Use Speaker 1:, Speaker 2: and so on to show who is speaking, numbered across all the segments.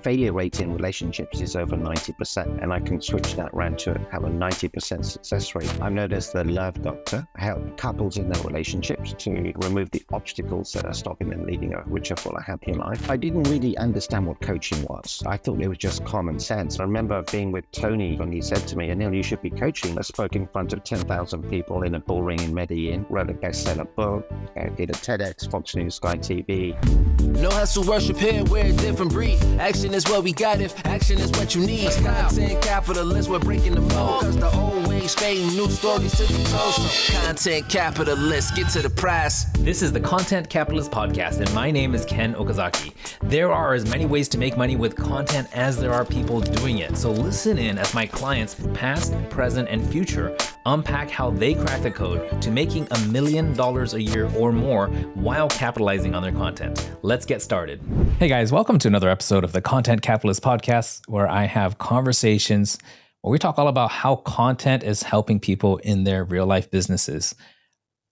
Speaker 1: failure rate in relationships is over 90%, and I can switch that around to have a 90% success rate. I've noticed the Love Doctor help couples in their relationships to remove the obstacles that are stopping them leading a richer, fuller, happier life. I didn't really understand what coaching was. I thought it was just common sense. I remember being with Tony when he said to me, Anil, you should be coaching. I spoke in front of 10,000 people in a bullring in Medellin, wrote a bestseller book, did a TEDx, Fox News, Sky TV.
Speaker 2: No hustle, worship here, we're a different breed. Action is what we got if action is what you need. Content capitalists, we're breaking the mold. Cause the old ways fading, new stories to be told. So content capitalists, get to the prize.
Speaker 3: This is the Content Capitalist Podcast, and my name is Ken Okazaki. There are as many ways to make money with content as there are people doing it. So listen in as my clients, past, present, and future, unpack how they crack the code to making $1 million a year or more while capitalizing on their content. Let's get started. Hey guys, welcome to another episode of the Content Capitalist Podcast, where I have conversations where we talk all about how content is helping people in their real life businesses.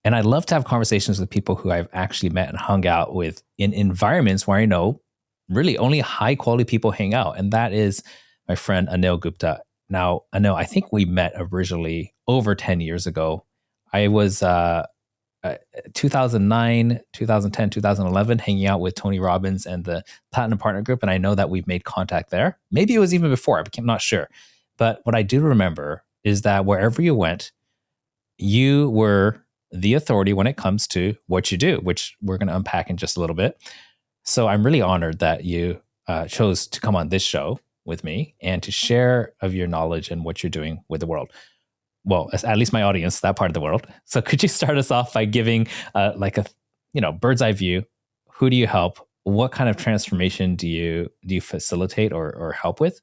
Speaker 3: And I love to have conversations with people who I've actually met and hung out with in environments where I know really only high quality people hang out. And that is my friend Anil Gupta. Now, Anil, I think we met originally over 10 years ago. I was 2009, 2010, 2011, hanging out with Tony Robbins and the Platinum Partner Group. And I know that we've made contact there. Maybe it was even before, I'm not sure. But what I do remember is that wherever you went, you were the authority when it comes to what you do, which we're going to unpack in just a little bit. So I'm really honored that you chose to come on this show with me and to share of your knowledge and what you're doing with the world. Well, at least my audience, that part of the world. So could you start us off by giving like a bird's eye view? Who do you help? What kind of transformation do you facilitate or help with?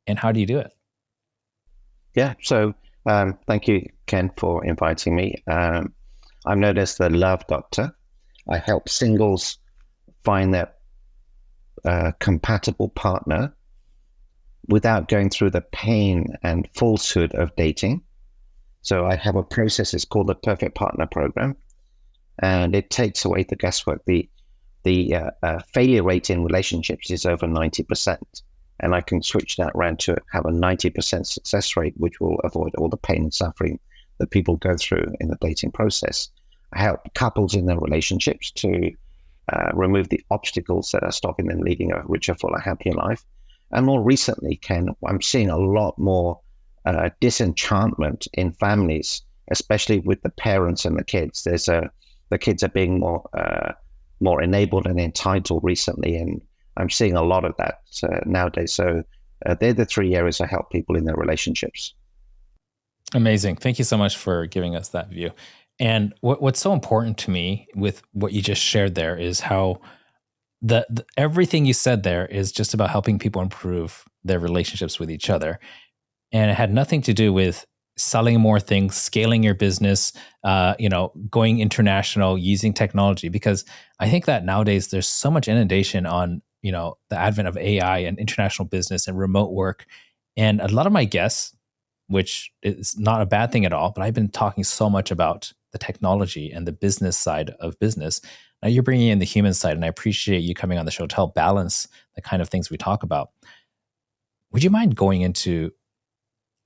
Speaker 3: And how do you do it?
Speaker 1: Yeah, so thank you, Ken, for inviting me. I've noticed the Love Doctor. I help singles find their compatible partner without going through the pain and falsehood of dating. So I have a process, it's called the Perfect Partner Program, and it takes away the guesswork. The failure rate in relationships is over 90%, and I can switch that around to have a 90% success rate, which will avoid all the pain and suffering that people go through in the dating process. I help couples in their relationships to remove the obstacles that are stopping them leading a richer, fuller, happier life. And more recently, Ken, I'm seeing a lot more disenchantment in families, especially with the parents and the kids. The kids are being more enabled and entitled recently, and I'm seeing a lot of that nowadays. So they're the three areas I help people in their relationships.
Speaker 3: Amazing. Thank you so much for giving us that view. And what's so important to me with what you just shared there is how the everything you said there is just about helping people improve their relationships with each other. And it had nothing to do with selling more things, scaling your business, going international, using technology. Because I think that nowadays there's so much inundation on, the advent of AI and international business and remote work. And a lot of my guests, which is not a bad thing at all, but I've been talking so much about the technology and the business side of business. Now you're bringing in the human side, and I appreciate you coming on the show to help balance the kind of things we talk about. Would you mind going into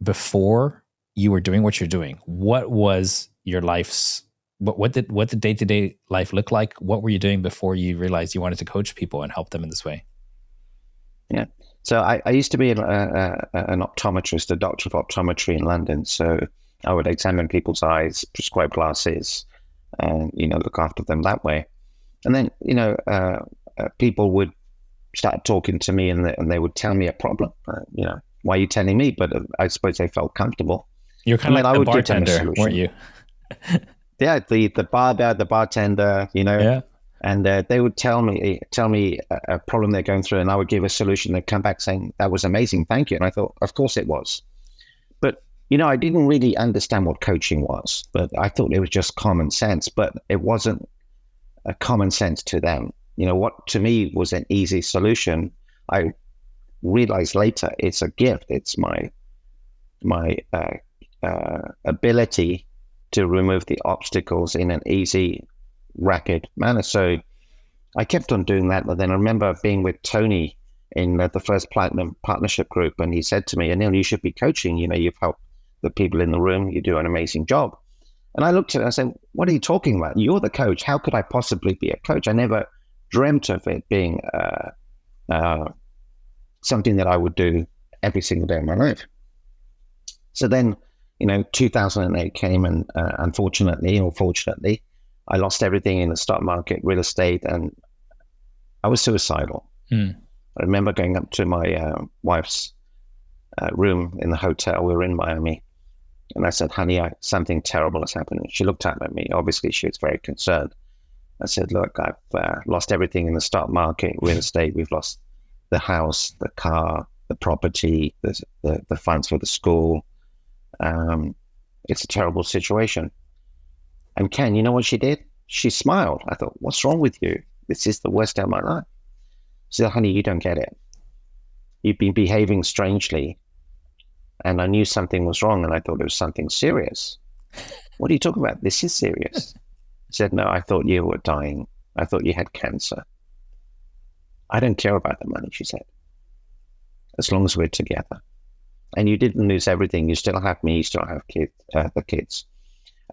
Speaker 3: before you were doing what you're doing? What was your life's, what did day-to-day life look like? What were you doing before you realized you wanted to coach people and help them in this way?
Speaker 1: Yeah. So I used to be an optometrist, a doctor of optometry in London. So I would examine people's eyes, prescribe glasses, and, look after them that way. And then, people would start talking to me and they would tell me a problem. Why are you telling me? But I suppose they felt comfortable.
Speaker 3: You're kind of like the bartender, weren't you?
Speaker 1: Yeah, the bartender,
Speaker 3: Yeah.
Speaker 1: And they would tell me a problem they're going through, and I would give a solution. They'd come back saying, that was amazing, thank you. And I thought, of course it was. But, I didn't really understand what coaching was, but I thought it was just common sense, but it wasn't a common sense to them. What to me was an easy solution, I realized later it's a gift. It's my ability to remove the obstacles in an easy, rapid manner. So I kept on doing that. But then I remember being with Tony in the first platinum partnership group, and he said to me, "Anil, you should be coaching. You've helped the people in the room. You do an amazing job." And I looked at it and I said, "What are you talking about? You're the coach. How could I possibly be a coach? I never dreamt of it being something that I would do every single day of my life." So then, 2008 came, and unfortunately or fortunately, I lost everything in the stock market, real estate, and I was suicidal. I remember going up to my wife's room in the hotel. We were in Miami. And I said, "Honey, something terrible has happened." She looked at me. Obviously, she was very concerned. I said, "Look, I've lost everything in the stock market, real estate. We've lost the house, the car, the property, the funds for the school. It's a terrible situation." And Ken, you know what she did? She smiled. I thought, "What's wrong with you? This is the worst day of my life." She said, "Honey, you don't get it. You've been behaving strangely. And I knew something was wrong, and I thought it was something serious." "What are you talking about? This is serious." She said, "No, I thought you were dying. I thought you had cancer." "I don't care about the money," she said, "as long as we're together. And you didn't lose everything. You still have me. You still have the kids."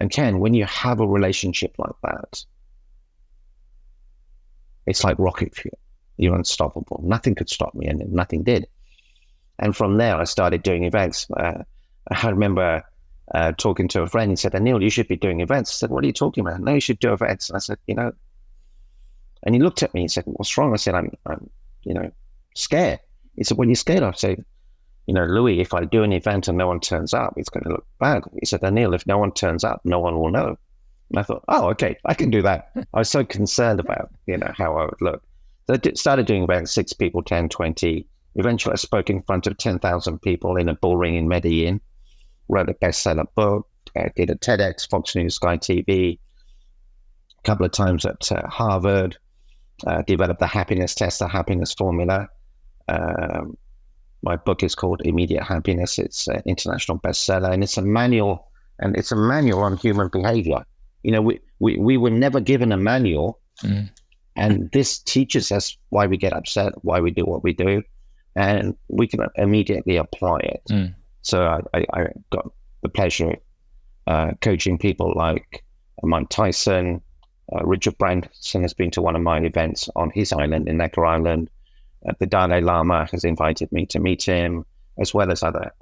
Speaker 1: And Ken, when you have a relationship like that, it's like rocket fuel. You're unstoppable. Nothing could stop me, and nothing did. And from there, I started doing events. I remember talking to a friend. He said, "Anil, you should be doing events." I said, "What are you talking about?" "No, you should do events." And I said, and he looked at me and said, "What's wrong?" I said, I'm scared." He said, "What are you scared of?" I said, "Louis, if I do an event and no one turns up, it's going to look bad." He said, "Anil, if no one turns up, no one will know." And I thought, "Oh, okay, I can do that." I was so concerned about, how I would look. So I started doing events, 6 people, 10, 20. Eventually, I spoke in front of 10,000 people in a bull ring in Medellin, wrote a bestseller book, did a TEDx, Fox News, Sky TV, a couple of times at Harvard, developed the happiness test, the happiness formula. My book is called Immediate Happiness. It's an international bestseller, and it's a manual, on human behavior. We were never given a manual, and this teaches us why we get upset, why we do what we do, and we can immediately apply it. So I got the pleasure of coaching people like Mike Tyson. Richard Branson has been to one of my events on his island, in Necker Island. The Dalai Lama has invited me to meet him, as well as other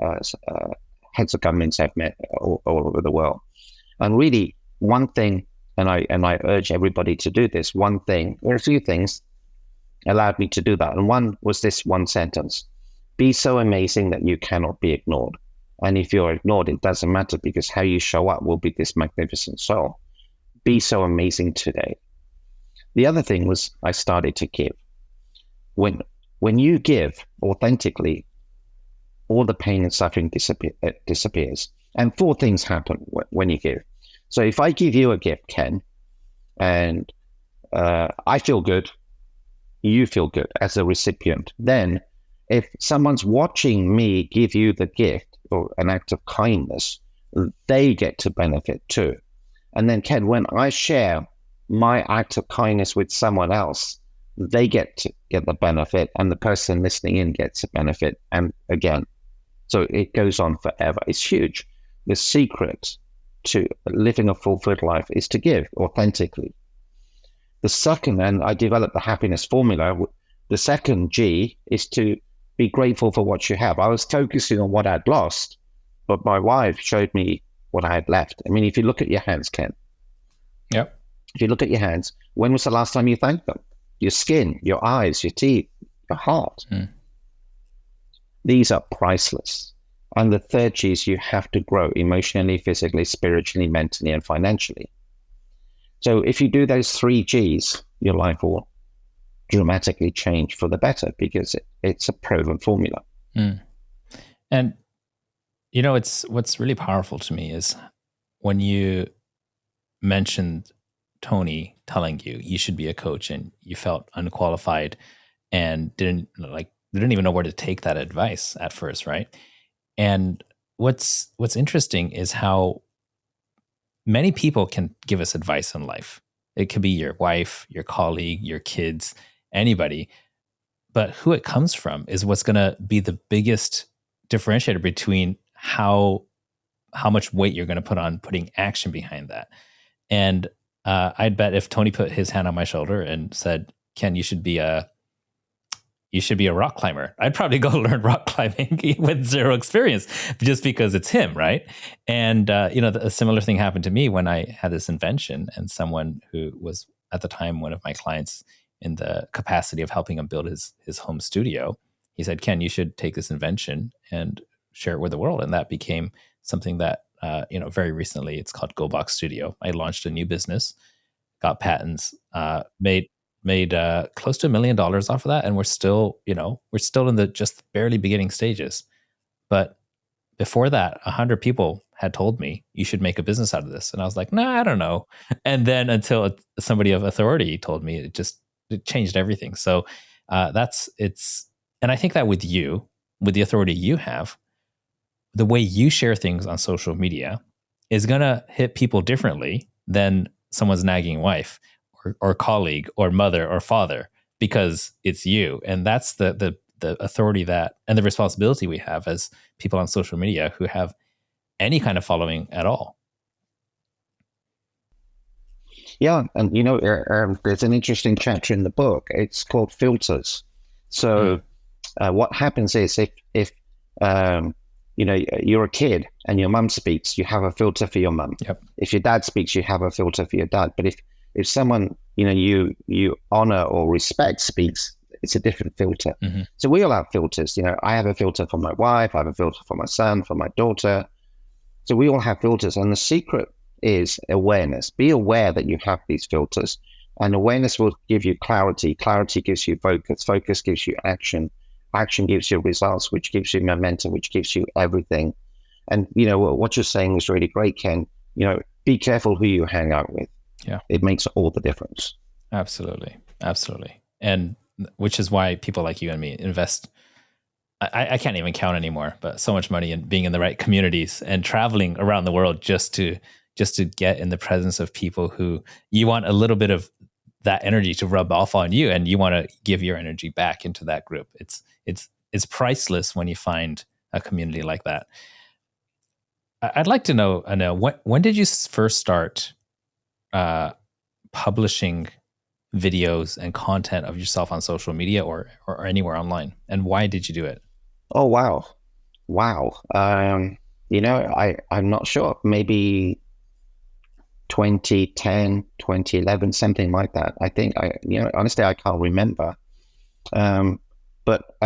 Speaker 1: heads of governments I've met all over the world. And really, one thing, and I urge everybody to do this, one thing, or a few things, allowed me to do that. And one was this one sentence: "Be so amazing that you cannot be ignored. And if you're ignored, it doesn't matter, because how you show up will be this magnificent soul. Be so amazing today." The other thing was, I started to give. When you give authentically, all the pain and suffering disappears. And 4 things happen when you give. So if I give you a gift, Ken, and I feel good, you feel good as a recipient, then if someone's watching me give you the gift or an act of kindness, they get to benefit too. And then, Ken, when I share my act of kindness with someone else, they get to get the benefit, and the person listening in gets a benefit. And again, so it goes on forever. It's huge. The secret to living a fulfilled life is to give authentically. The second, and I developed the happiness formula, the second G is to be grateful for what you have. I was focusing on what I'd lost, but my wife showed me what I had left. I mean, if you look at your hands, Ken.
Speaker 3: Yep.
Speaker 1: If you look at your hands, when was the last time you thanked them? Your skin, your eyes, your teeth, your heart. These are priceless. And the third G is you have to grow emotionally, physically, spiritually, mentally, and financially. So if you do those 3 Gs, your life will dramatically change for the better, because it's a proven formula.
Speaker 3: And what's really powerful to me is when you mentioned Tony telling you should be a coach, and you felt unqualified and didn't even know where to take that advice at first, right? And what's interesting is how many people can give us advice in life. It could be your wife, your colleague, your kids, anybody. but who it comes from is what's going to be the biggest differentiator between how much weight you're going to put on putting action behind that. And I'd bet if Tony put his hand on my shoulder and said, Ken, you should be a rock climber, I'd probably go learn rock climbing with zero experience just because it's him, right? And a similar thing happened to me when I had this invention, and someone who was at the time one of my clients in the capacity of helping him build his home studio, he said, Ken, you should take this invention and share it with the world. And that became something that very recently, it's called GoBox Studio. I launched a new business, got patents, made close to $1 million off of that, and we're still in the just barely beginning stages. But before that, 100 people had told me you should make a business out of this, and I was like, nah, I don't know. And then until somebody of authority told me, it changed everything. So and I think that with the authority you have, the way you share things on social media is going to hit people differently than someone's nagging wife or colleague or mother or father, because it's you. And that's the authority and the responsibility we have as people on social media who have any kind of following at all.
Speaker 1: Yeah. And, there's an interesting chapter in the book. It's called filters. So what happens is if you're a kid and your mum speaks, you have a filter for your mum.
Speaker 3: Yep.
Speaker 1: If your dad speaks, you have a filter for your dad. But if someone, you honor or respect speaks, it's a different filter. Mm-hmm. So we all have filters. I have a filter for my wife. I have a filter for my son, for my daughter. So we all have filters. And the secret is awareness. Be aware that you have these filters. And awareness will give you clarity. Clarity gives you focus. Focus gives you action. Action gives you results, which gives you momentum, which gives you everything. And, what you're saying is really great, Ken. Be careful who you hang out with.
Speaker 3: Yeah.
Speaker 1: It makes all the difference.
Speaker 3: Absolutely. Absolutely. And which is why people like you and me invest. I can't even count anymore, but so much money in being in the right communities and traveling around the world just to get in the presence of people who you want a little bit of that energy to rub off on you, and you want to give your energy back into that group. It's priceless when you find a community like that. I'd like to know, Anil, when did you first start publishing videos and content of yourself on social media or anywhere online, and why did you do it?
Speaker 1: Oh, wow. I'm not sure. Maybe 2010, 2011, something like that. I think honestly, I can't remember. But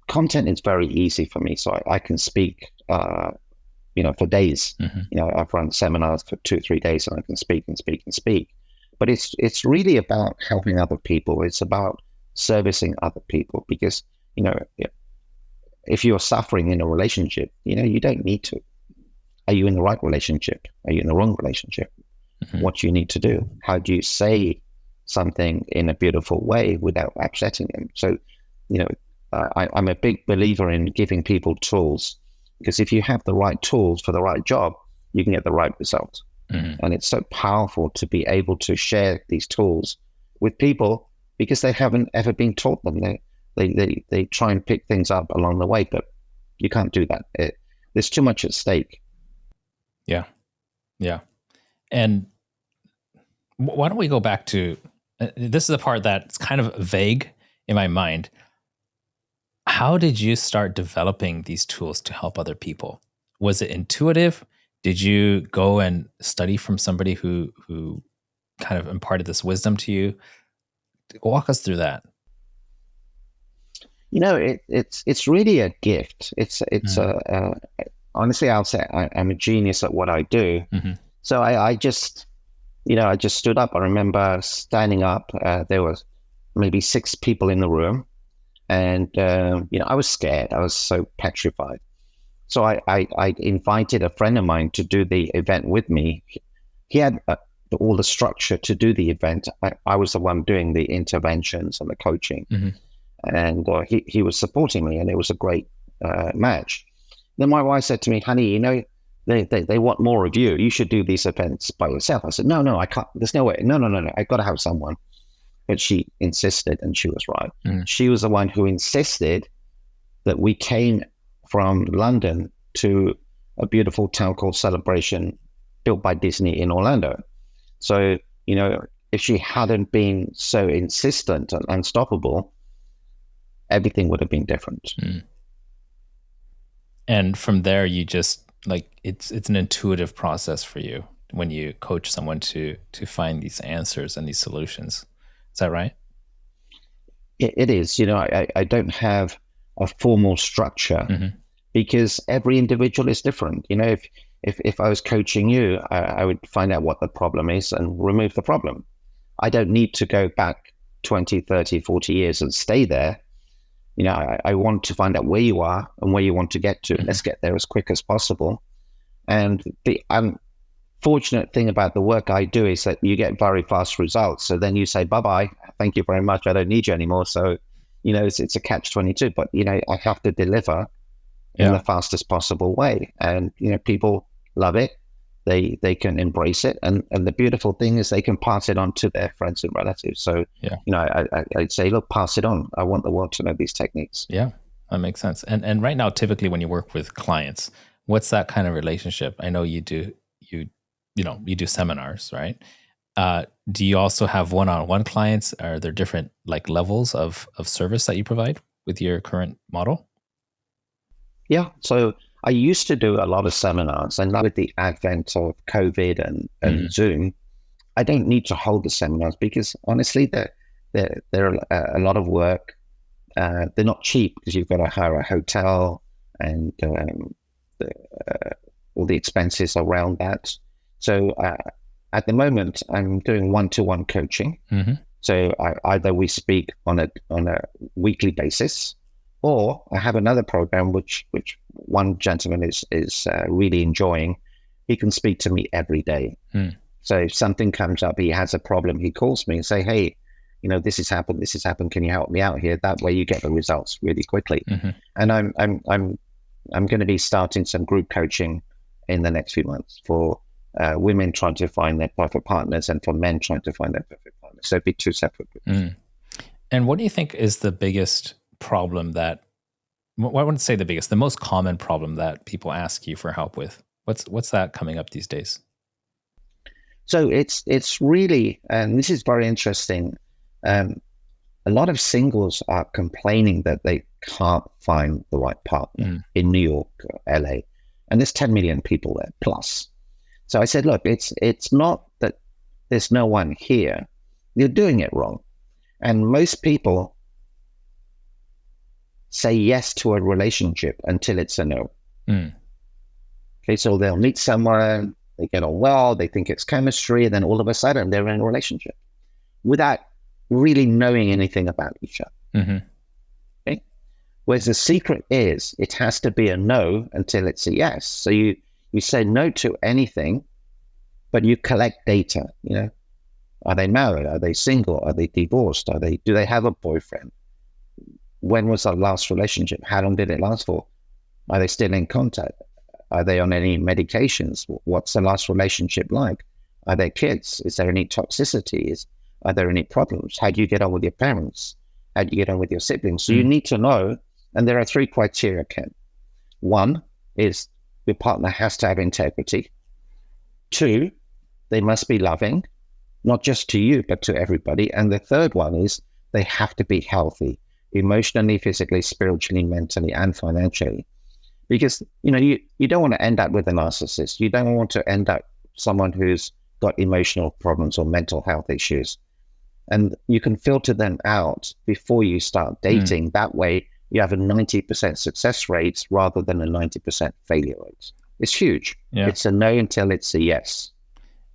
Speaker 1: content is very easy for me. So I can speak, for days. Mm-hmm. I've run seminars for 2-3 days and I can speak and speak and speak. But it's really about helping other people. It's about servicing other people, because, if you're suffering in a relationship, you don't need to. Are you in the right relationship? Are you in the wrong relationship? Mm-hmm. What do you need to do? How do you say something in a beautiful way without upsetting them? So, I'm a big believer in giving people tools, because if you have the right tools for the right job, you can get the right result. Mm-hmm. And it's so powerful to be able to share these tools with people, because they haven't ever been taught them. They try and pick things up along the way, but you can't do that. There's too much at stake.
Speaker 3: Yeah. And why don't we go back to, this is the part that's kind of vague in my mind. How did you start developing these tools to help other people? Was it intuitive? Did you go and study from somebody who kind of imparted this wisdom to you? Walk us through that.
Speaker 1: It's really a gift. It's honestly, I'll say I'm a genius at what I do. Mm-hmm. So I just stood up. I remember standing up. There was maybe 6 people in the room, and I was scared. I was so petrified. So I invited a friend of mine to do the event with me. He had all the structure to do the event. I was the one doing the interventions and the coaching, mm-hmm. and he was supporting me, and it was a great match. Then my wife said to me, honey, they want more of you. You should do these events by yourself. I said, no, I can't. There's no way. No. I got to have someone. but she insisted, and she was right.
Speaker 3: Mm.
Speaker 1: She was the one who insisted that we came from London to a beautiful town called Celebration, built by Disney in Orlando. So, if she hadn't been so insistent and unstoppable, everything would have been different.
Speaker 3: Mm. And from there, you just it's an intuitive process for you when you coach someone to find these answers and these solutions. Is that right?
Speaker 1: It is. I don't have a formal structure,
Speaker 3: Mm-hmm.
Speaker 1: because every individual is different. If I was coaching you, I would find out what the problem is and remove the problem. I don't need to go back 20, 30, 40 years and stay there. I want to find out where you are and where you want to get to.
Speaker 3: Mm-hmm.
Speaker 1: Let's get there as quick as possible. And the unfortunate thing about the work I do is that you get very fast results. So then you say, bye-bye, thank you very much, I don't need you anymore. So, it's a catch-22. But, I have to deliver in the fastest possible way. And, people love it. They can embrace it. And the beautiful thing is they can pass it on to their friends and relatives. So, I'd say, look, pass it on. I want the world to know these techniques.
Speaker 3: Yeah, that makes sense. And right now, typically when you work with clients, what's that kind of relationship? I know you do seminars, right? Do you also have one-on-one clients? Are there different levels of service that you provide with your current model?
Speaker 1: Yeah. So I used to do a lot of seminars, and now with the advent of COVID and
Speaker 3: Mm-hmm.
Speaker 1: Zoom, I don't need to hold the seminars because honestly, they're a lot of work. They're not cheap because you've got to hire a hotel and all the expenses around that. So at the moment, I'm doing one-to-one coaching.
Speaker 3: Mm-hmm.
Speaker 1: So either we speak on a weekly basis, or I have another program which one gentleman is really enjoying. He can speak to me every day.
Speaker 3: Mm.
Speaker 1: So if something comes up, he has a problem, he calls me and say, hey, this has happened. Can you help me out here? That way you get the results really quickly.
Speaker 3: Mm-hmm.
Speaker 1: And I'm going to be starting some group coaching in the next few months for women trying to find their perfect partners and for men trying to find their perfect partners. So it'd be two separate groups.
Speaker 3: Mm. And what do you think is the biggest problem that, well, I wouldn't say the biggest, the most common problem that people ask you for help with? What's that coming up these days?
Speaker 1: So it's really, and this is very interesting. A lot of singles are complaining that they can't find the right partner in New York or LA, and there's 10 million people there plus. So I said, look, it's not that there's no one here. You're doing it wrong. And most people say yes to a relationship until it's a no.
Speaker 3: Mm.
Speaker 1: Okay, so they'll meet someone, they get on well, they think it's chemistry, and then all of a sudden they're in a relationship without really knowing anything about each other.
Speaker 3: Mm-hmm.
Speaker 1: Okay? Whereas the secret is it has to be a no until it's a yes. So you say no to anything, but you collect data. Are they married? Are they single? Are they divorced? Do they have a boyfriend? When was their last relationship? How long did it last for? Are they still in contact? Are they on any medications? What's the last relationship like? Are there kids? Is there any toxicity? Are there any problems? How do you get on with your parents? How do you get on with your siblings? So you need to know, and there are 3 criteria, Ken. 1 is your partner has to have integrity. 2, they must be loving, not just to you, but to everybody. And the 3rd one is they have to be healthy, emotionally, physically, spiritually, mentally, and financially. Because, you don't want to end up with a narcissist. You don't want to end up someone who's got emotional problems or mental health issues. And you can filter them out before you start dating. That way you have a 90% success rate rather than a 90% failure rate. It's huge. Yeah. It's a no until it's a yes.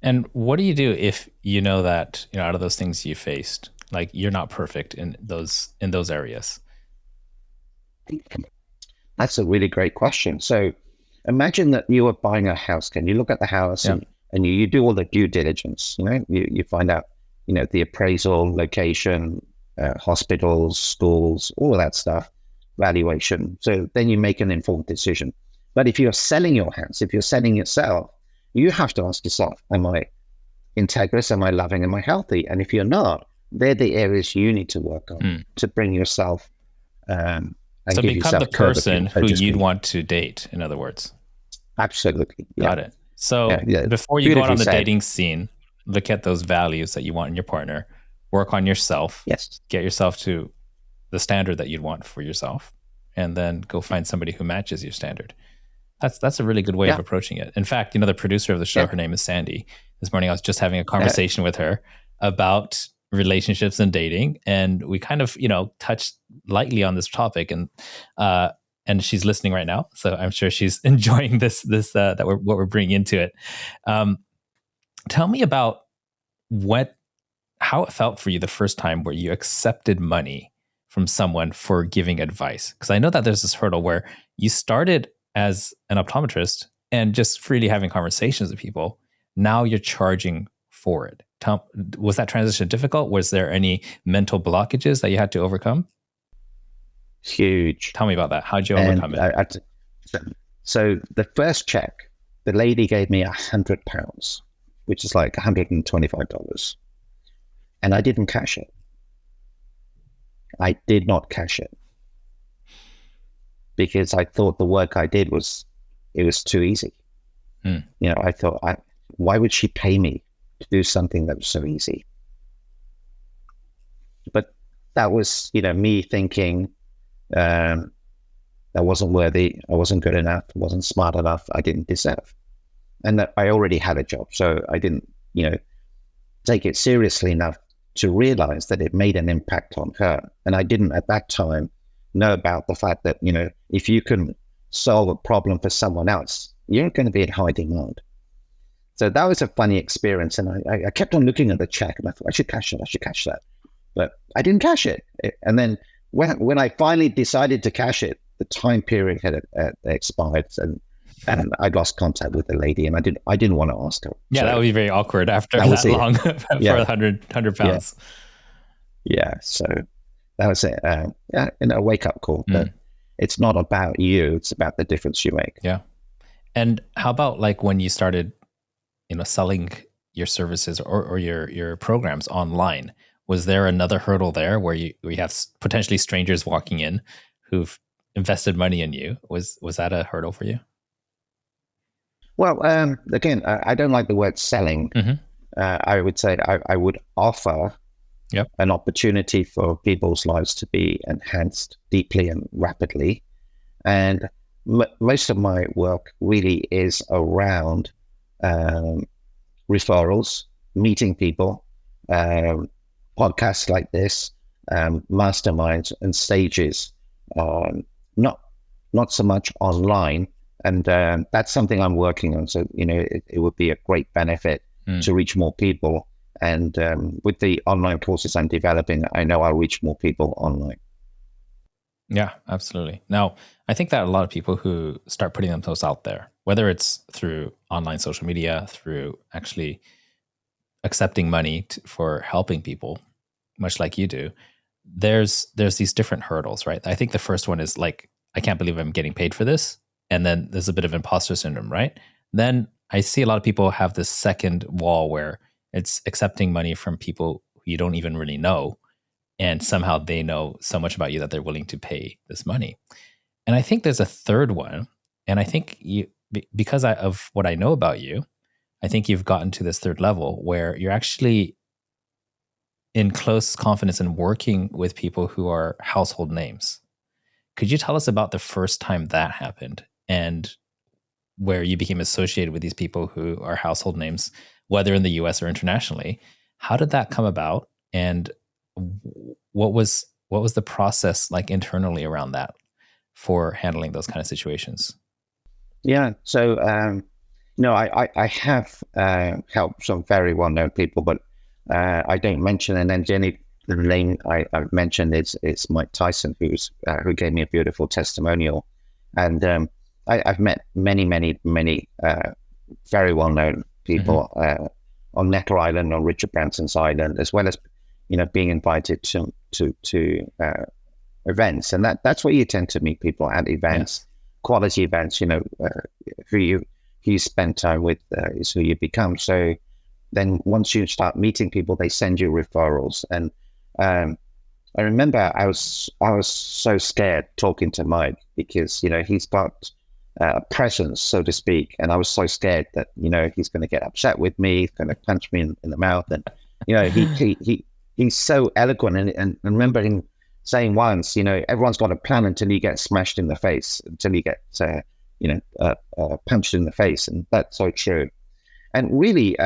Speaker 3: And what do you do if you know that, out of those things you faced, like you're not perfect in those areas?
Speaker 1: That's a really great question. So imagine that you are buying a house. Can you look at the house and you do all the due diligence? You find out, the appraisal, location, hospitals, schools, all of that stuff, valuation. So then you make an informed decision. But if you're selling your house, if you're selling yourself, you have to ask yourself, am I integrous? Am I loving? Am I healthy? And if you're not, they're the areas you need to work on
Speaker 3: Hmm.
Speaker 1: to bring yourself and
Speaker 3: So
Speaker 1: give
Speaker 3: become
Speaker 1: yourself
Speaker 3: the
Speaker 1: curvature,
Speaker 3: person
Speaker 1: so
Speaker 3: who
Speaker 1: to
Speaker 3: you'd
Speaker 1: speak.
Speaker 3: want to date, in other words.
Speaker 1: Absolutely. Yeah.
Speaker 3: Got it. So
Speaker 1: Yeah.
Speaker 3: before you go out
Speaker 1: Beautifully
Speaker 3: on the
Speaker 1: said.
Speaker 3: dating scene, look at those values that you want in your partner, work on yourself,
Speaker 1: Yes.
Speaker 3: get yourself to the standard that you'd want for yourself, and then go find somebody who matches your standard. That's a really good way of
Speaker 1: Yeah.
Speaker 3: approaching it. In fact, the producer of the show,
Speaker 1: Yeah.
Speaker 3: her name is Sandy. This morning I was just having a conversation with her about relationships and dating, and we kind of, touched lightly on this topic, and she's listening right now, so I'm sure she's enjoying this that what we're bringing into it. Tell me about how it felt for you the first time where you accepted money from someone for giving advice. Because I know that there's this hurdle where you started as an optometrist and just freely having conversations with people. Now you're charging for it. Was that transition difficult? Was there any mental blockages that you had to overcome?
Speaker 1: Huge.
Speaker 3: Tell me about that. How'd you overcome it?
Speaker 1: So the first check, the lady gave me £100, which is like $125. And I didn't cash it. I did not cash it because I thought the work I did was too easy. I thought, why would she pay me to do something that was so easy? But that was, me thinking that wasn't worthy. I wasn't good enough. I wasn't smart enough. I didn't deserve. And that I already had a job. So I didn't, take it seriously enough to realize that it made an impact on her. And I didn't at that time know about the fact that, if you can solve a problem for someone else, you're going to be in high demand. So that was a funny experience. And I kept on looking at the check and I thought, I should cash that. But I didn't cash it. And then when I finally decided to cash it, the time period had expired. And I lost contact with the lady, and I didn't want to ask her.
Speaker 3: Yeah,
Speaker 1: so
Speaker 3: that would be very awkward after that long for £100.
Speaker 1: Yeah, so that was it. A wake-up call. But it's not about you; it's about the difference you make.
Speaker 3: Yeah. And how about like when you started, selling your services or your programs online? Was there another hurdle there where you have potentially strangers walking in who've invested money in you? Was that a hurdle for you?
Speaker 1: Well, again, I don't like the word selling. I would say I would offer an opportunity for people's lives to be enhanced deeply and rapidly. And most of my work really is around referrals, meeting people, podcasts like this, masterminds and stages, not so much online. And that's something I'm working on. So, it would be a great benefit to reach more people. And with the online courses I'm developing, I know I'll reach more people online.
Speaker 3: Yeah, absolutely. Now, I think that a lot of people who start putting themselves out there, whether it's through online social media, through actually accepting money for helping people, much like you do, there's these different hurdles, right? I think the first one is like, I can't believe I'm getting paid for this. And then there's a bit of imposter syndrome, right? Then I see a lot of people have this second wall where it's accepting money from people who you don't even really know. And somehow they know so much about you that they're willing to pay this money. And I think there's a third one. And I think because of what I know about you, I think you've gotten to this third level where you're actually in close confidence in working with people who are household names. Could you tell us about the first time that happened and where you became associated with these people who are household names, whether in the US or internationally? How did that come about? And what was the process like internally around that for handling those kind of situations?
Speaker 1: Yeah. So, I have helped some very well-known people, but I don't mention. And then Jenny, the name I've mentioned is Mike Tyson, who gave me a beautiful testimonial. And I've met many very well-known people on Necker Island, on Richard Branson's Island, as well as being invited to events. And that's where you tend to meet people at events, quality events. Who you spend time with is who you become. So then once you start meeting people, they send you referrals. And I remember I was so scared talking to Mike because, you know, he's got a presence, so to speak. And I was so scared that, you know, he's going to get upset with me, he's going to punch me in the mouth. And, you know, he's so eloquent. And I remember him saying once, you know, everyone's got a plan until you get smashed in the face, until you get, punched in the face. And that's so true. And really,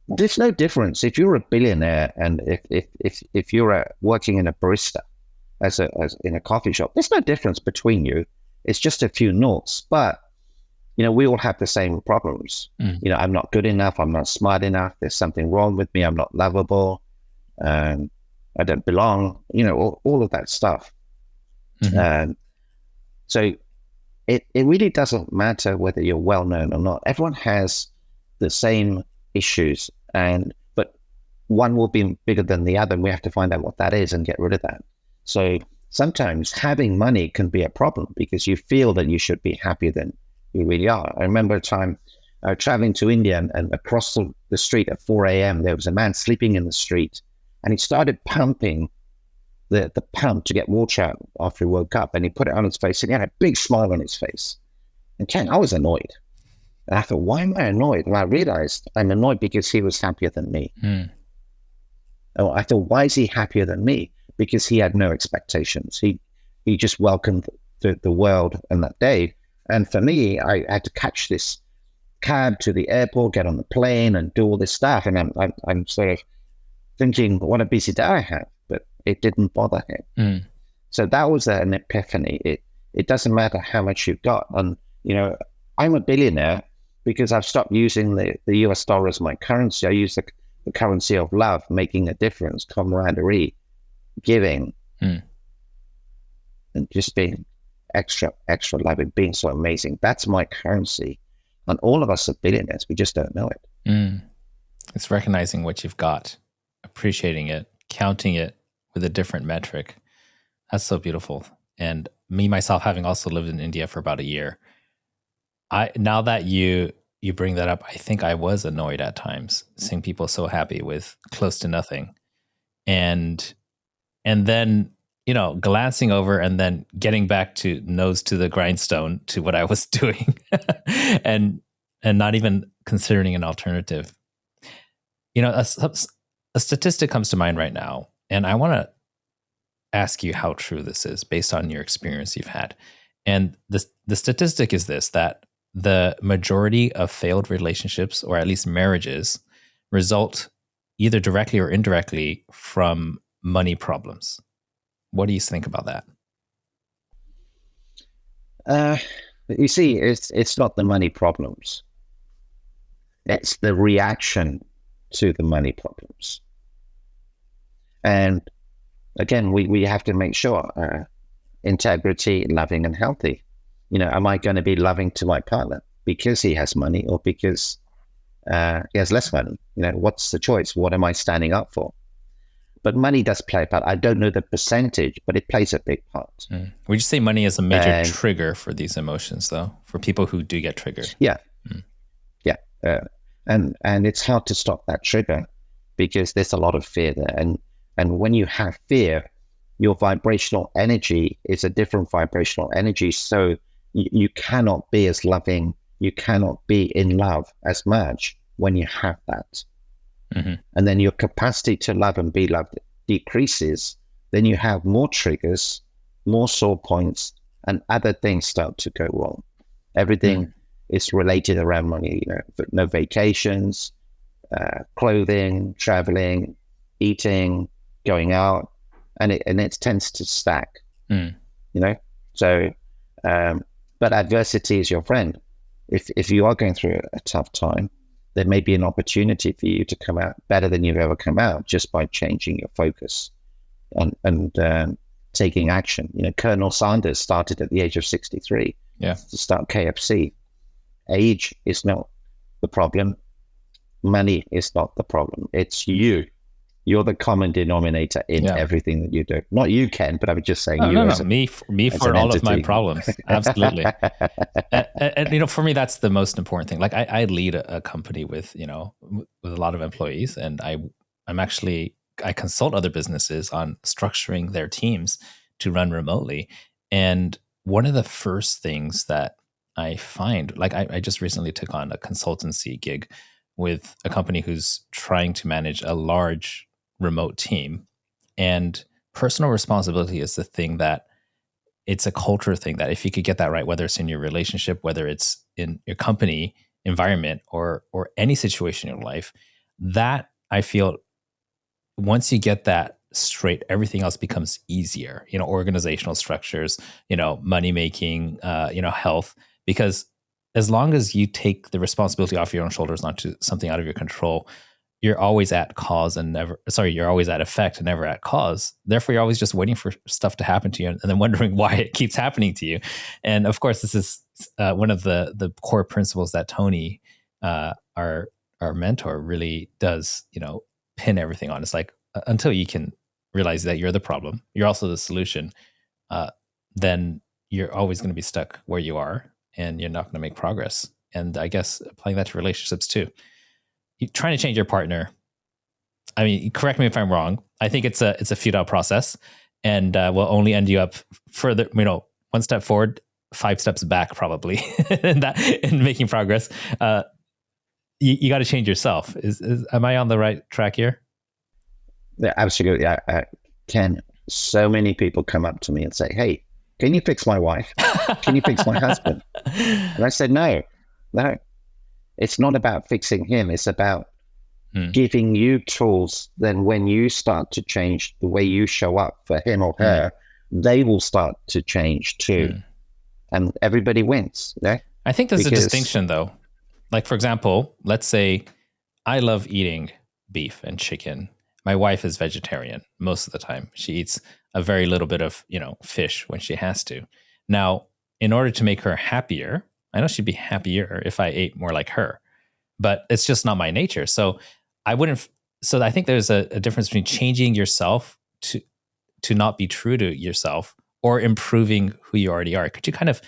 Speaker 1: there's no difference if you're a billionaire and if you're working in a barista as in a coffee shop. There's no difference between you. It's just a few noughts. But you know, we all have the same problems. You know, I'm not good enough. I'm not smart enough. There's something wrong with me. I'm not lovable. I don't belong. You know, all of that stuff. So it really doesn't matter whether you're well known or not. Everyone has the same issues, but one will be bigger than the other, and we have to find out what that is and get rid of that. So sometimes having money can be a problem because you feel that you should be happier than you really are. I remember a time traveling to India, and across the street at 4 a.m. there was a man sleeping in the street, and he started pumping the pump to get water out after he woke up, and he put it on his face, and he had a big smile on his face. And Ken, I was annoyed. And I thought, why am I annoyed? And I realized I'm annoyed because he was happier than me. Oh, I thought, why is he happier than me? Because he had no expectations. He just welcomed the world on that day. And for me, I had to catch this cab to the airport, get on the plane, and do all this stuff. And I'm sort of thinking, what a busy day I have. But it didn't bother him. So that was an epiphany. It doesn't matter how much you've got. And you know, I'm a billionaire because I've stopped using the US dollar as my currency. I use the currency of love, making a difference, camaraderie, giving, and just being extra loving, being so amazing. That's my currency. And all of us are billionaires. We just don't know it.
Speaker 3: It's recognizing what you've got, appreciating it, counting it with a different metric. That's so beautiful. And me, myself, having also lived in India for about a year, now that you bring that up, I think I was annoyed at times seeing people so happy with close to nothing, and then, you know, glancing over and then getting back to nose to the grindstone to what I was doing, and not even considering an alternative. You know, a statistic comes to mind right now, and I want to ask you how true this is based on your experience you've had. And the statistic is this, that the majority of failed relationships, or at least marriages, result either directly or indirectly from money problems. What do you think about that?
Speaker 1: You see, it's not the money problems. It's the reaction to the money problems. And again, we have to make sure integrity, loving and healthy. You know, am I going to be loving to my partner because he has money or because he has less money? You know, what's the choice? What am I standing up for? But money does play a part. I don't know the percentage, but it plays a big part.
Speaker 3: Would you say money is a major trigger for these emotions, though, for people who do get triggered?
Speaker 1: Yeah. And it's hard to stop that trigger because there's a lot of fear there. And when you have fear, your vibrational energy is a different vibrational energy. So you cannot be as loving, you cannot be in love as much when you have that. And then your capacity to love and be loved decreases. Then you have more triggers, more sore points, and other things start to go wrong. Everything is related around money, you know, no vacations, clothing, traveling, eating, going out, and it tends to stack, you know? So, but adversity is your friend. If you are going through a tough time, there may be an opportunity for you to come out better than you've ever come out just by changing your focus and taking action. You know, Colonel Sanders started at the age of 63 to start KFC. Age is not the problem. Money is not the problem. It's you. you're the common denominator in everything that you do. Not you, Ken, but I'm just saying
Speaker 3: me for all of my problems. Absolutely. And for me, that's the most important thing. Like I lead a company with a lot of employees, and I consult other businesses on structuring their teams to run remotely. And one of the first things that I find, like I just recently took on a consultancy gig with a company who's trying to manage a large remote team, and personal responsibility is the thing that it's a culture thing that if you could get that right, whether it's in your relationship, whether it's in your company environment or any situation in your life, that I feel once you get that straight, everything else becomes easier, organizational structures, money making, health, because as long as you take the responsibility off your own shoulders, not to something out of your control, you're always at cause and you're always at effect and never at cause. Therefore, you're always just waiting for stuff to happen to you and then wondering why it keeps happening to you. And of course, this is one of the core principles that Tony, our mentor, really does, pin everything on. It's like, until you can realize that you're the problem, you're also the solution, then you're always going to be stuck where you are and you're not going to make progress. And I guess applying that to relationships too. You're trying to change your partner. I mean, correct me if I'm wrong. I think it's a futile process, and will only end you up further. One step forward, 5 steps back, probably. in making progress. You got to change yourself. Am I on the right track here?
Speaker 1: Yeah, absolutely. Ken, so many people come up to me and say, "Hey, can you fix my wife? Can you fix my husband?" And I said, no. It's not about fixing him. It's about giving you tools. Then when you start to change the way you show up for him or her, they will start to change too. And everybody wins. Yeah?
Speaker 3: I think there's a distinction though. Like, for example, let's say I love eating beef and chicken. My wife is vegetarian most of the time. She eats a very little bit of, fish when she has to. Now, in order to make her happier, I know she'd be happier if I ate more like her, but it's just not my nature. So I think there's a difference between changing yourself to not be true to yourself or improving who you already are. Could you kind of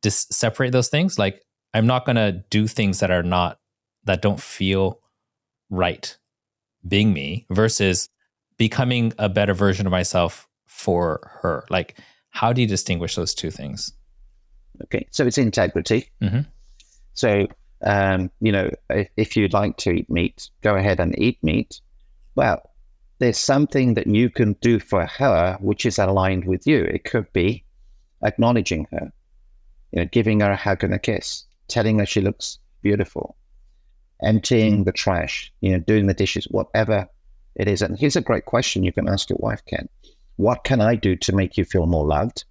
Speaker 3: separate those things? Like, I'm not going to do things that don't feel right being me versus becoming a better version of myself for her. Like, how do you distinguish those two things?
Speaker 1: Okay, so it's integrity. Mm-hmm. So, if you'd like to eat meat, go ahead and eat meat. Well, there's something that you can do for her which is aligned with you. It could be acknowledging her, giving her a hug and a kiss, telling her she looks beautiful, emptying the trash, doing the dishes, whatever it is. And here's a great question you can ask your wife, Ken. What can I do to make you feel more loved?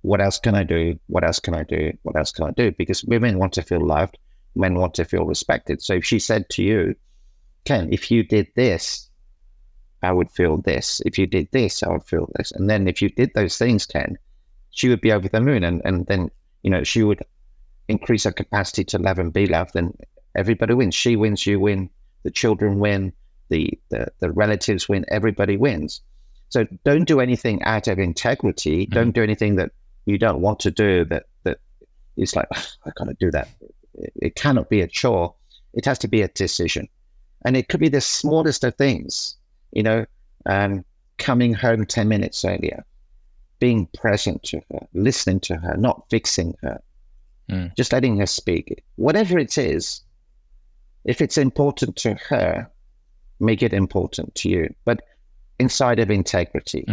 Speaker 1: What else can I do? What else can I do? What else can I do? Because women want to feel loved. Men want to feel respected. So if she said to you, Ken, if you did this, I would feel this. If you did this, I would feel this. And then if you did those things, Ken, she would be over the moon. And then, she would increase her capacity to love and be loved. Then everybody wins. She wins, you win, the children win, the relatives win, everybody wins. So don't do anything out of integrity. Mm-hmm. Don't do anything that you don't want to do that is like, I gotta do that. It cannot be a chore. It has to be a decision. And it could be the smallest of things, coming home 10 minutes earlier, being present to her, listening to her, not fixing her, just letting her speak. Whatever it is, if it's important to her, make it important to you. But inside of integrity,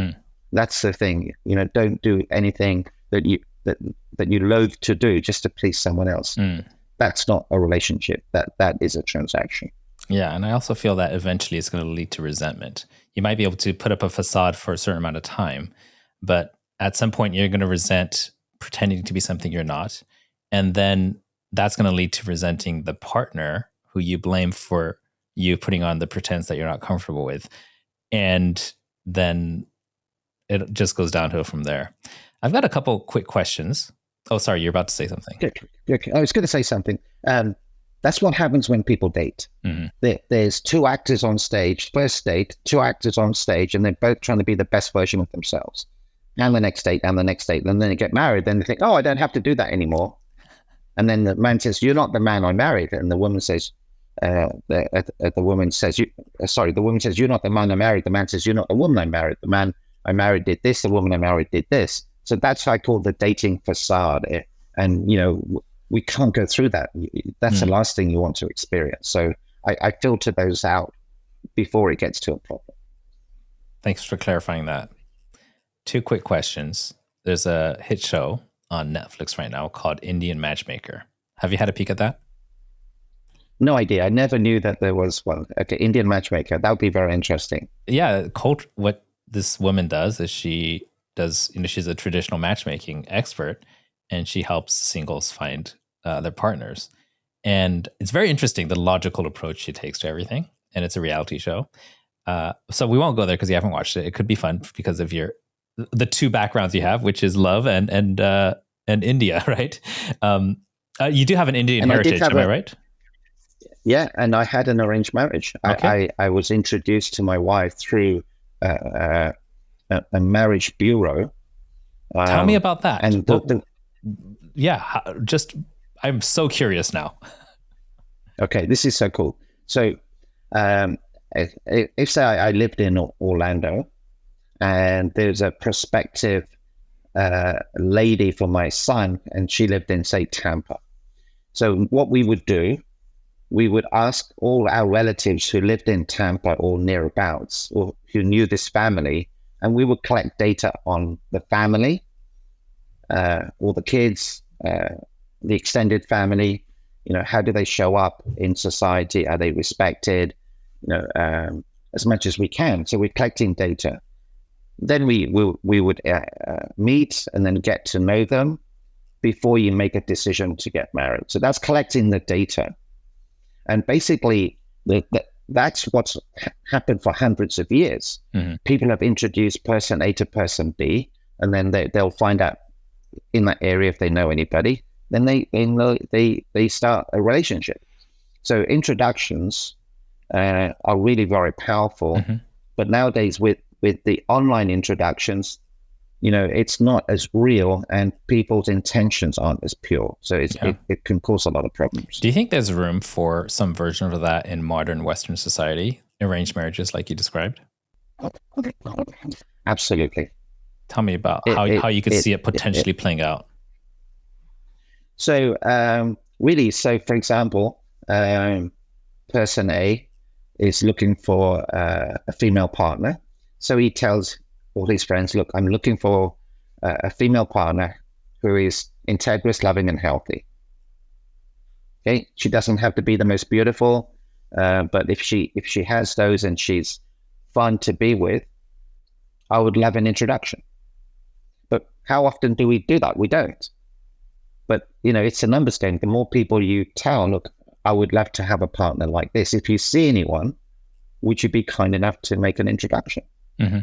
Speaker 1: that's the thing. Don't do anything that you loathe to do just to please someone else. That's not a relationship. That is a transaction.
Speaker 3: Yeah, and I also feel that eventually it's going to lead to resentment. You might be able to put up a facade for a certain amount of time, but at some point you're going to resent pretending to be something you're not. And then that's going to lead to resenting the partner who you blame for you putting on the pretense that you're not comfortable with. And then it just goes downhill from there. I've got a couple quick questions. Oh, sorry, you're about to say something.
Speaker 1: Okay. I was going to say something. That's what happens when people date. There's two actors on stage, first date, two actors on stage, and they're both trying to be the best version of themselves. And the next date, and the next date. And then they get married. Then they think, oh, I don't have to do that anymore. And then the man says, you're not the man I married. And the woman says, the woman says, you're not the man I married. The man says, you're not the woman I married. The man I married did this. The woman I married did this. So that's what I call the dating facade. And, we can't go through that. That's the last thing you want to experience. So I filter those out before it gets to a problem.
Speaker 3: Thanks for clarifying that. 2 quick questions. There's a hit show on Netflix right now called Indian Matchmaker. Have you had a peek at that?
Speaker 1: No idea. I never knew that there was one. Okay, Indian Matchmaker. That would be very interesting.
Speaker 3: Yeah, what this woman does is she's a traditional matchmaking expert, and she helps singles find their partners. And it's very interesting, the logical approach she takes to everything. And it's a reality show. So we won't go there because you haven't watched it. It could be fun because of the 2 backgrounds you have, which is love and India, right? You do have an Indian heritage, am I right?
Speaker 1: Yeah, and I had an arranged marriage.
Speaker 3: Okay.
Speaker 1: I was introduced to my wife through a marriage bureau.
Speaker 3: Tell me about that.
Speaker 1: And
Speaker 3: I'm so curious now.
Speaker 1: Okay, this is so cool. So, if say I lived in Orlando, and there's a prospective lady for my son, and she lived in, say, Tampa. So what we would do, we would ask all our relatives who lived in Tampa or nearabouts, or who knew this family, and we would collect data on the family, all the kids, the extended family. How do they show up in society? Are they respected? As much as we can. So we're collecting data. Then we would meet and then get to know them before you make a decision to get married. So that's collecting the data. And basically, that's what's happened for hundreds of years. Mm-hmm. People have introduced person A to person B, and then they'll find out in that area if they know anybody. Then they start a relationship. So introductions are really very powerful. Mm-hmm. But nowadays, with the online introductions, it's not as real, and people's intentions aren't as pure. So it can cause a lot of problems.
Speaker 3: Do you think there's room for some version of that in modern Western society, arranged marriages like you described?
Speaker 1: Absolutely.
Speaker 3: Tell me about how you could see it potentially playing out.
Speaker 1: So for example, person A is looking for a female partner. So he tells all his friends, look, I'm looking for a female partner who is integrous, loving, and healthy. Okay, she doesn't have to be the most beautiful, but if she has those and she's fun to be with, I would love an introduction. But how often do we do that? We don't. But it's a numbers game. The more people you tell, look, I would love to have a partner like this. If you see anyone, would you be kind enough to make an introduction? Mm-hmm.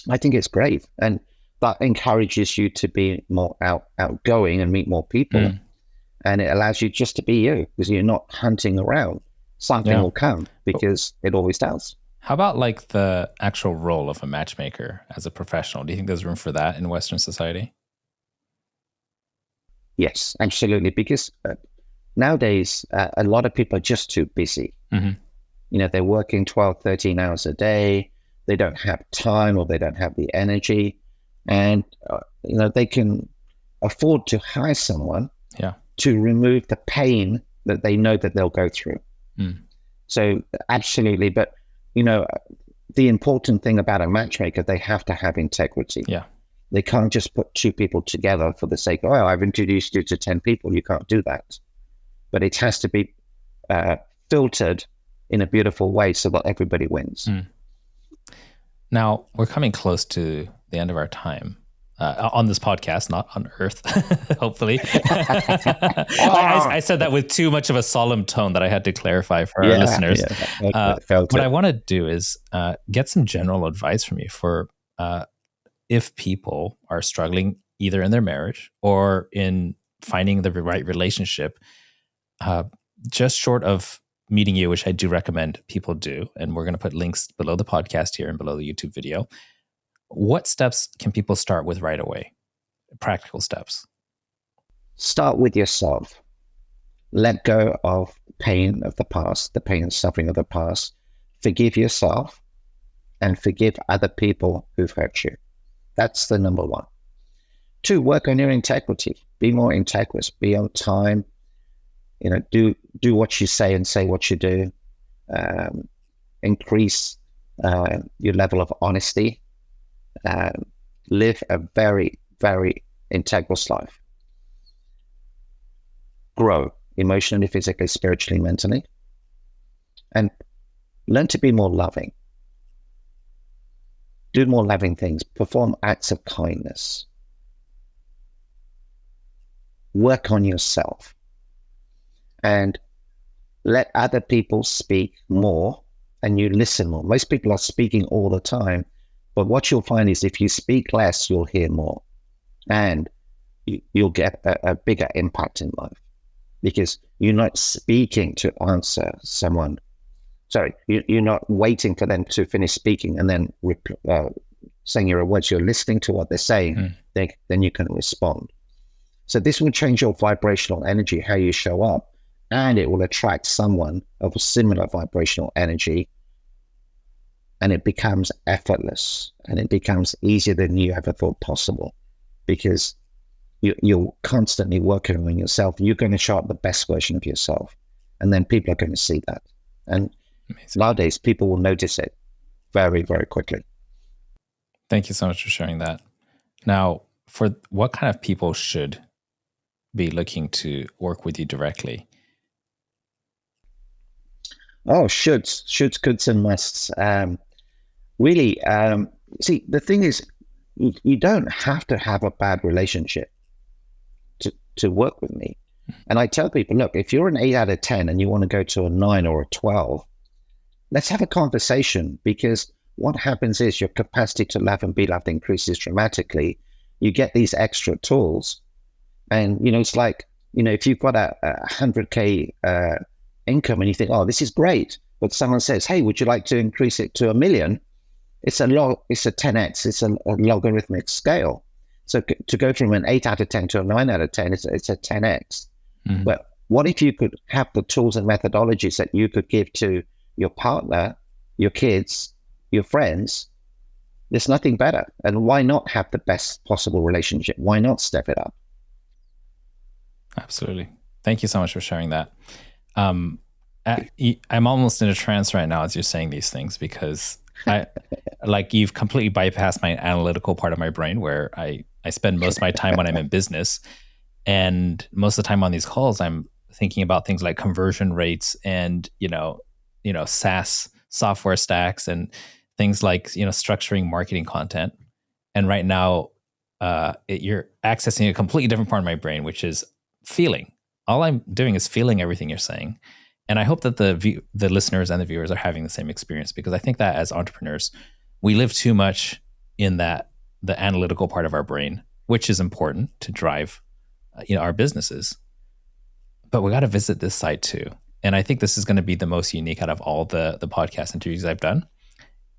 Speaker 1: I think it's great, and that encourages you to be more outgoing and meet more people, and it allows you just to be you because you're not hunting around. Something will come because it always does.
Speaker 3: How about like the actual role of a matchmaker as a professional? Do you think there's room for that in Western society?
Speaker 1: Yes, absolutely. Because nowadays, a lot of people are just too busy. Mm-hmm. They're working 12, 13 hours a day. They don't have time, or they don't have the energy. And, they can afford to hire someone to remove the pain that they know that they'll go through. Mm. So absolutely. But, the important thing about a matchmaker, they have to have integrity. Yeah. They can't just put 2 people together for the sake of, I've introduced you to 10 people. You can't do that. But it has to be filtered in a beautiful way so that everybody wins. Mm.
Speaker 3: Now, we're coming close to the end of our time on this podcast, not on Earth, hopefully. I said that with too much of a solemn tone that I had to clarify for our listeners. What I want to do is get some general advice from you for if people are struggling either in their marriage or in finding the right relationship. just short of meeting you, which I do recommend people do, and we're going to put links below the podcast here and below the YouTube video, what steps can people start with right away? Practical steps.
Speaker 1: Start with yourself. Let go of pain of the past, the pain and suffering of the past. Forgive yourself and forgive other people who've hurt you. That's the number one. 2, work on your integrity. Be more integrous. Be on time. Do what you say and say what you do. Increase your level of honesty. Live a very, very integrous life. Grow emotionally, physically, spiritually, mentally. And learn to be more loving. Do more loving things. Perform acts of kindness. Work on yourself. And let other people speak more and you listen more. Most people are speaking all the time, but what you'll find is if you speak less, you'll hear more. And you'll get a bigger impact in life because you're not speaking to answer someone. Sorry, you're not waiting for them to finish speaking and then saying your words. You're listening to what they're saying, then you can respond. So this will change your vibrational energy, how you show up, and it will attract someone of a similar vibrational energy, and it becomes effortless, and it becomes easier than you ever thought possible because you're constantly working on yourself. You're going to show up the best version of yourself, and then people are going to see that. And amazing. Nowadays, people will notice it very, very quickly.
Speaker 3: Thank you so much for sharing that. Now, for what kind of people should be looking to work with you directly?
Speaker 1: Oh, shoulds, coulds, and musts. Really, see, the thing is, you don't have to have a bad relationship to work with me. And I tell people, look, if you're an 8 out of 10 and you want to go to a 9 or a 12, let's have a conversation, because what happens is your capacity to love and be loved increases dramatically. You get these extra tools. And, it's like, if you've got a 100K income and you think, oh, this is great. But someone says, hey, would you like to increase it to $1 million? It's a 10x, it's a logarithmic scale. So to go from an 8 out of 10 to a 9 out of 10, it's a 10x. Mm-hmm. But what if you could have the tools and methodologies that you could give to your partner, your kids, your friends? There's nothing better. And why not have the best possible relationship? Why not step it up?
Speaker 3: Absolutely. Thank you so much for sharing that. I'm almost in a trance right now as you're saying these things, because you've completely bypassed my analytical part of my brain, where I spend most of my time when I'm in business. And most of the time on these calls, I'm thinking about things like conversion rates and, SaaS software stacks and things like, structuring marketing content. And right now, you're accessing a completely different part of my brain, which is feeling. All I'm doing is feeling everything you're saying. And I hope that the listeners and the viewers are having the same experience, because I think that as entrepreneurs, we live too much in the analytical part of our brain, which is important to drive, our businesses. But we got to visit this side too. And I think this is going to be the most unique out of all the podcast interviews I've done.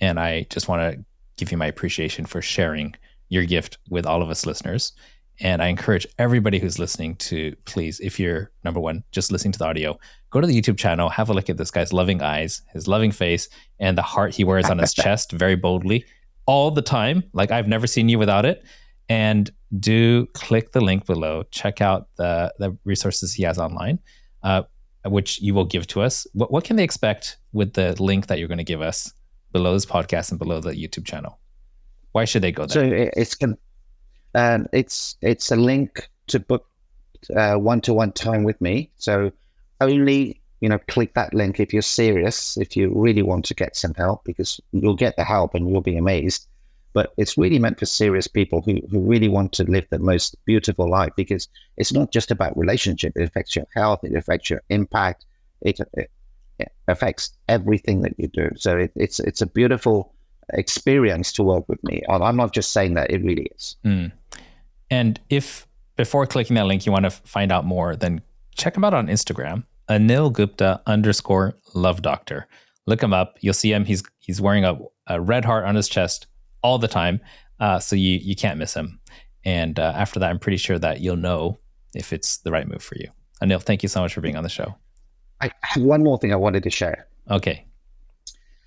Speaker 3: And I just want to give you my appreciation for sharing your gift with all of us listeners. And I encourage everybody who's listening to, please, if you're, number one, just listening to the audio, go to the YouTube channel, have a look at this guy's loving eyes, his loving face, and the heart he wears on his chest very boldly all the time. Like, I've never seen you without it. And do click the link below. Check out the resources he has online, which you will give to us. What can they expect with the link that you're going to give us below this podcast and below the YouTube channel? Why should they go there?
Speaker 1: So it's a link to book one-to-one time with me. So only, click that link if you're serious, if you really want to get some help, because you'll get the help and you'll be amazed. But it's really meant for serious people who really want to live the most beautiful life, because it's not just about relationship. It affects your health. It affects your impact. It affects everything that you do. So it's a beautiful experience to work with me. I'm not just saying that, it really is.
Speaker 3: And if before clicking that link you want to find out more, then check him out on Instagram, Anil Gupta _love doctor. Look him up. You'll see him. He's wearing a red heart on his chest all the time. So you can't miss him. And after that, I'm pretty sure that you'll know if it's the right move for you. Anil, thank you so much for being on the show.
Speaker 1: I have one more thing I wanted to share.
Speaker 3: Okay.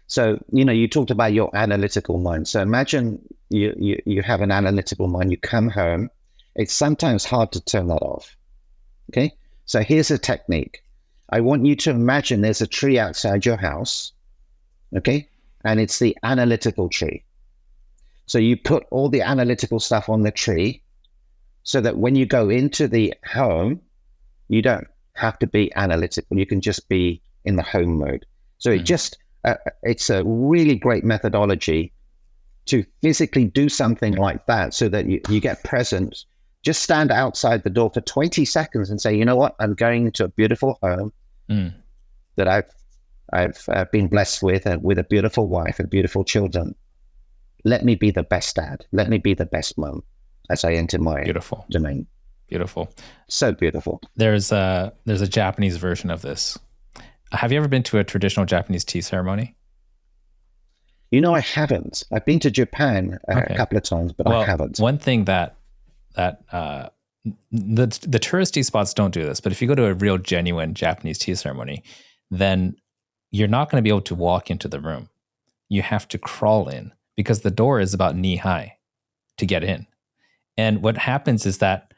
Speaker 1: So, you talked about your analytical mind. So imagine you have an analytical mind, you come home, it's sometimes hard to turn that off. Okay. So here's a technique. I want you to imagine there's a tree outside your house. Okay. And it's the analytical tree. So you put all the analytical stuff on the tree so that when you go into the home, you don't have to be analytical. You can just be in the home mode. So it's a really great methodology to physically do something like that so that you get present. Just stand outside the door for 20 seconds and say, you know what? I'm going into a beautiful home that I've been blessed with a beautiful wife and beautiful children. Let me be the best dad. Let me be the best mom as I enter my domain.
Speaker 3: Beautiful.
Speaker 1: So beautiful.
Speaker 3: There's a Japanese version of this. Have you ever been to a traditional Japanese tea ceremony?
Speaker 1: I haven't. I've been to Japan a couple of times, but I haven't.
Speaker 3: One thing that the touristy spots don't do this, but if you go to a real genuine Japanese tea ceremony, then you're not going to be able to walk into the room. You have to crawl in because the door is about knee high to get in. And what happens is that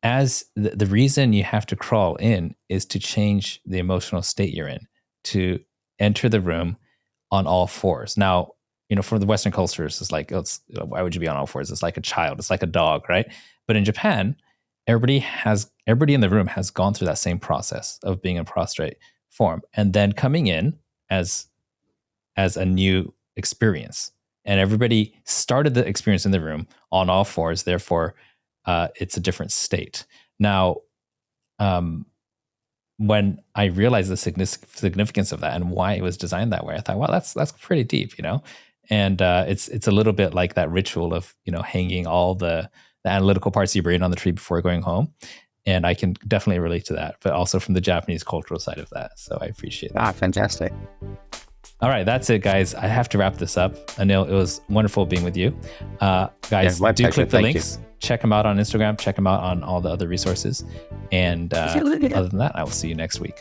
Speaker 3: as the reason you have to crawl in is to change the emotional state you're in, to enter the room on all fours. Now, for the Western cultures, it's like, why would you be on all fours? It's like a child. It's like a dog, right? But in Japan, everybody in the room has gone through that same process of being in prostrate form and then coming in as a new experience. And everybody started the experience in the room on all fours. Therefore, it's a different state. Now, when I realized the significance of that and why it was designed that way, I thought, wow, that's pretty deep, And it's a little bit like that ritual of hanging all the analytical parts of your brain on the tree before going home. And I can definitely relate to that, but also from the Japanese cultural side of that. So I appreciate that.
Speaker 1: Fantastic.
Speaker 3: All right, that's it, guys. I have to wrap this up. Anil, it was wonderful being with you. Guys, do click the links. Check them out on Instagram. Check them out on all the other resources. And other than that, I will see you next week.